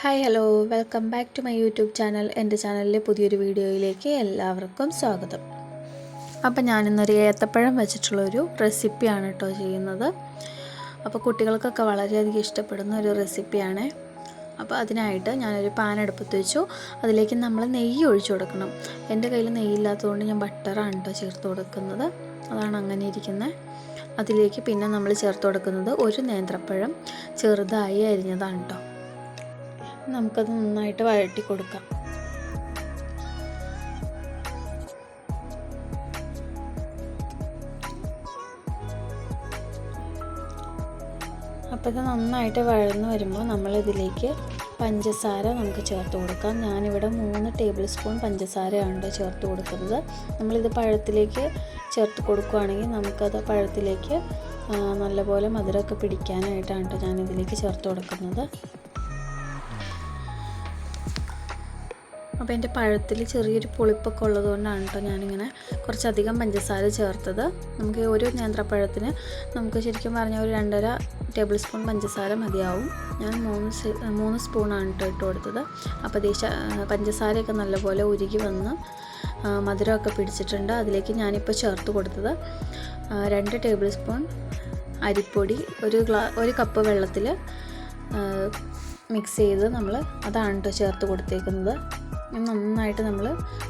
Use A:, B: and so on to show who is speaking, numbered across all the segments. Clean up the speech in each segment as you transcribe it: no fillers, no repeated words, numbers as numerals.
A: Hi hello welcome back to my YouTube channel. എൻ്റെ ചാനലിലെ പുതിയൊരു വീഡിയോയിലേക്ക് എല്ലാവർക്കും സ്വാഗതം. അപ്പോൾ ഞാനിന്നൊരു ഏത്തപ്പഴം വെച്ചിട്ടുള്ളൊരു റെസിപ്പിയാണ് കേട്ടോ ചെയ്യുന്നത്. അപ്പോൾ കുട്ടികൾക്കൊക്കെ വളരെയധികം ഇഷ്ടപ്പെടുന്ന ഒരു റെസിപ്പിയാണ്. അപ്പോൾ അതിനായിട്ട് ഞാനൊരു പാൻ അടുപ്പത്ത് വെച്ചു. അതിലേക്ക് നമ്മൾ നെയ്യ് ഒഴിച്ചു കൊടുക്കണം. എൻ്റെ കയ്യിൽ നെയ്യില്ലാത്തതുകൊണ്ട് ഞാൻ ബട്ടറാണ് കേട്ടോ ചേർത്ത് കൊടുക്കുന്നത്. അതാണ് അങ്ങനെ ഇരിക്കുന്നത്. അതിലേക്ക് പിന്നെ നമ്മൾ ചേർത്ത് കൊടുക്കുന്നത് ഒരു നേന്ത്രപ്പഴം ചെറുതായി അരിഞ്ഞതാണ് കേട്ടോ. നമുക്കത് നന്നായിട്ട് വഴറ്റി കൊടുക്കാം. അപ്പോൾ ഇത് നന്നായിട്ട് വഴന്ന് വരുമ്പോൾ നമ്മളിതിലേക്ക് പഞ്ചസാര നമുക്ക് ചേർത്ത് കൊടുക്കാം. ഞാനിവിടെ 3 ടേബിൾ സ്പൂൺ പഞ്ചസാരയാണ് ചേർത്ത് കൊടുക്കുന്നത്. നമ്മളിത് പഴത്തിലേക്ക് ചേർത്ത് കൊടുക്കുകയാണെങ്കിൽ നമുക്കത് പഴത്തിലേക്ക് നല്ലപോലെ മധുരമൊക്കെ പിടിക്കാനായിട്ടാണ് കേട്ടോ ഞാനിതിലേക്ക് ചേർത്ത് കൊടുക്കുന്നത്. അപ്പോൾ എൻ്റെ പഴത്തിൽ ചെറിയൊരു പുളിപ്പൊക്കെ ഉള്ളതുകൊണ്ടാണ് കേട്ടോ ഞാനിങ്ങനെ കുറച്ചധികം പഞ്ചസാര ചേർത്തത്. നമുക്ക് ഒരു നേന്ത്രപ്പഴത്തിന് നമുക്ക് ശരിക്കും പറഞ്ഞാൽ ഒരു 2.5 ടേബിൾ സ്പൂൺ പഞ്ചസാര മതിയാവും. ഞാൻ 3 സ്പൂണാണ് കേട്ടോ ഇട്ട് കൊടുത്തത്. അപ്പോൾ പഞ്ചസാരയൊക്കെ നല്ലപോലെ ഉരുകി വന്ന് മധുരമൊക്കെ പിടിച്ചിട്ടുണ്ട്. അതിലേക്ക് ഞാനിപ്പോൾ ചേർത്ത് കൊടുത്തത് 2 ടേബിൾ സ്പൂൺ അരിപ്പൊടി ഒരു കപ്പ് വെള്ളത്തിൽ മിക്സ് ചെയ്ത് അതാണ് കേട്ടോ ചേർത്ത് കൊടുത്തേക്കുന്നത്. നന്നായിട്ട് നമ്മൾ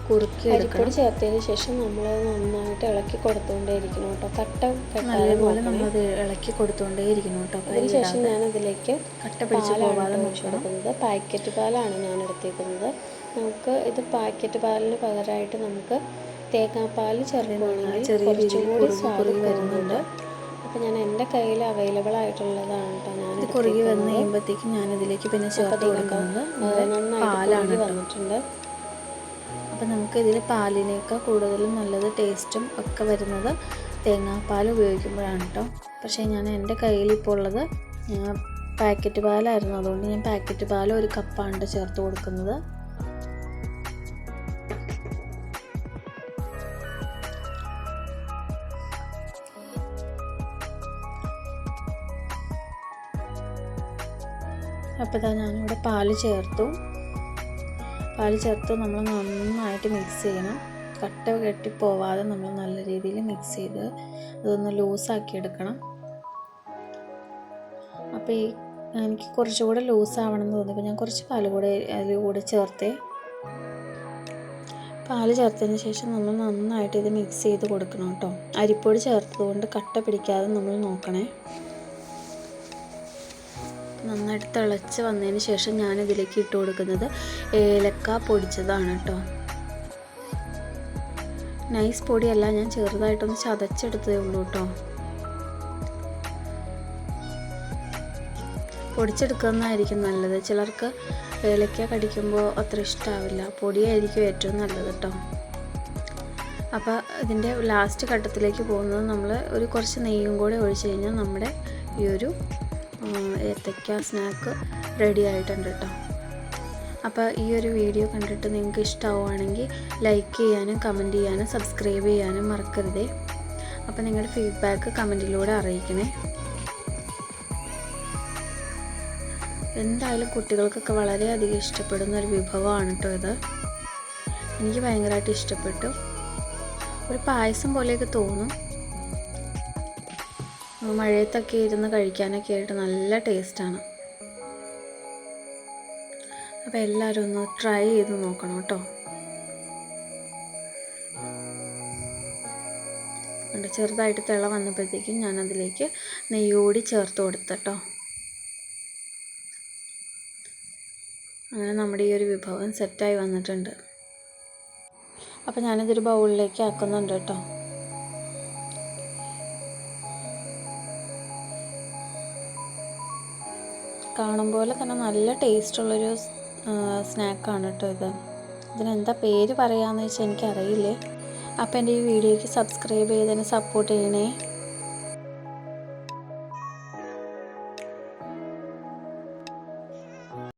A: കുറുക്കി
B: അരിപ്പൊടി ചേർത്തതിന് ശേഷം നമ്മൾ നന്നായിട്ട് ഇളക്കി കൊടുത്തുകൊണ്ടേയിരിക്കണം കേട്ടോ.
A: നല്ലപോലെ നമ്മളത് ഇളക്കി കൊടുത്തുകൊണ്ടേയിരിക്കണം കേട്ടോ.
B: അതിനുശേഷം ഞാനതിലേക്ക്
A: കട്ട പിടിച്ച് പോകാതെ
B: കൊടുക്കുന്നത് പാക്കറ്റ് പാലാണ് ഞാൻ എടുത്തേക്കുന്നത്. നമുക്ക് ഇത് പാക്കറ്റ് പാലിന് പകരമായിട്ട് നമുക്ക് തേങ്ങാപ്പാൽ ചേർക്കുകയാണെങ്കിൽ
A: ചെറിയ രീതിയിൽ കുറുകി വരുന്നുണ്ട്.
B: അപ്പോൾ ഞാൻ എൻ്റെ കയ്യിൽ അവൈലബിൾ ആയിട്ടുള്ളതാണ് കേട്ടോ ഞാൻ
A: കുറുകി വന്ന് കഴിയുമ്പോഴത്തേക്കും ഞാനിതിലേക്ക് പിന്നെ ചേർത്ത് കൊടുക്കുന്നത്
B: പാലാണ് വന്നിട്ടുണ്ട്.
A: അപ്പോൾ നമുക്കിതിൽ പാലിനേക്കാൾ കൂടുതലും നല്ലത് ടേസ്റ്റും ഒക്കെ വരുന്നത് തേങ്ങാപ്പാൽ ഉപയോഗിക്കുമ്പോഴാണ് കേട്ടോ. പക്ഷേ ഞാൻ എൻ്റെ കയ്യിൽ ഇപ്പോൾ ഉള്ളത് പാക്കറ്റ് പാലായിരുന്നു. അതുകൊണ്ട് ഞാൻ പാക്കറ്റ് പാൽ 1 കപ്പാണ് ചേർത്ത് കൊടുക്കുന്നത്. അപ്പോൾ ഞാനിവിടെ പാല് ചേർത്തു നമ്മൾ നന്നായിട്ട് മിക്സ് ചെയ്യണം. കട്ട കെട്ടിപ്പോവാതെ നമ്മൾ നല്ല രീതിയിൽ മിക്സ് ചെയ്ത് അതൊന്ന് ലൂസാക്കി എടുക്കണം. അപ്പോൾ എനിക്ക് കുറച്ചുകൂടെ ലൂസാവണമെന്ന് തോന്നിയപ്പോൾ ഞാൻ കുറച്ച് പാല് കൂടെ അതിലൂടെ ചേർത്തേ. പാല് ചേർത്തതിന് ശേഷം നമ്മൾ നന്നായിട്ട് ഇത് മിക്സ് ചെയ്ത് കൊടുക്കണം കേട്ടോ. അരിപ്പൊടി ചേർത്തതുകൊണ്ട് കട്ട പിടിക്കാതെ നമ്മൾ നോക്കണേ. നന്നായിട്ട് തിളച്ച് വന്നതിന് ശേഷം ഞാനിതിലേക്ക് ഇട്ട് കൊടുക്കുന്നത് ഏലക്ക പൊടിച്ചതാണ് കേട്ടോ. നൈസ് പൊടിയല്ല, ഞാൻ ചെറുതായിട്ടൊന്ന് ചതച്ചെടുത്തതേ ഉള്ളൂ കേട്ടോ. പൊടിച്ചെടുക്കുന്നതായിരിക്കും നല്ലത്. ചിലർക്ക് ഏലക്ക കടിക്കുമ്പോൾ അത്ര ഇഷ്ടമാവില്ല. പൊടിയായിരിക്കും ഏറ്റവും നല്ലത് കേട്ടോ. അപ്പോൾ ഇതിൻ്റെ ലാസ്റ്റ് ഘട്ടത്തിലേക്ക് പോകുന്നത് നമ്മൾ കുറച്ച് നെയ്യും കൂടെ ഒഴിച്ച് കഴിഞ്ഞാൽ നമ്മുടെ ഈ ഒരു ഏത്തക്ക സ്നാക്ക് റെഡി ആയിട്ടുണ്ട് കേട്ടോ. അപ്പോൾ ഈ ഒരു വീഡിയോ കണ്ടിട്ട് നിങ്ങൾക്ക് ഇഷ്ടമാവുകയാണെങ്കിൽ ലൈക്ക് ചെയ്യാനും കമൻറ്റ് ചെയ്യാനും സബ്സ്ക്രൈബ് ചെയ്യാനും മറക്കരുതേ. അപ്പോൾ നിങ്ങളുടെ ഫീഡ്ബാക്ക് കമൻറ്റിലൂടെ അറിയിക്കണേ. എന്തായാലും കുട്ടികൾക്കൊക്കെ വളരെയധികം ഇഷ്ടപ്പെടുന്ന ഒരു വിഭവമാണ് കേട്ടോ ഇത്. എനിക്ക് ഭയങ്കരമായിട്ട് ഇഷ്ടപ്പെട്ടു. ഒരു പായസം പോലെയൊക്കെ തോന്നും. മഴയത്തൊക്കെ ഇരുന്ന് കഴിക്കാനൊക്കെ ആയിട്ട് നല്ല ടേസ്റ്റാണ്. അപ്പോൾ എല്ലാവരും ഒന്ന് ട്രൈ ചെയ്ത് നോക്കണം കേട്ടോ. ചെറുതായിട്ട് തിള വന്നപ്പോഴത്തേക്കും ഞാനതിലേക്ക് നെയ്യോടി ചേർത്ത് കൊടുത്തട്ടോ. അങ്ങനെ നമ്മുടെ ഈ ഒരു വിഭവം സെറ്റായി വന്നിട്ടുണ്ട്. അപ്പോൾ ഞാനിതൊരു ബൗളിലേക്ക് ആക്കുന്നുണ്ട് കേട്ടോ. കാണും പോലെ തന്നെ നല്ല ടേസ്റ്റുള്ളൊരു സ്നാക്കാണ് കേട്ടോ ഇതിനെന്താ പേര് പറയാമെന്ന് വെച്ചാൽ എനിക്കറിയില്ലേ. അപ്പോൾ എൻ്റെ ഈ വീഡിയോയ്ക്ക് സബ്സ്ക്രൈബ് ചെയ്തതിന് സപ്പോർട്ട് ചെയ്യണേ.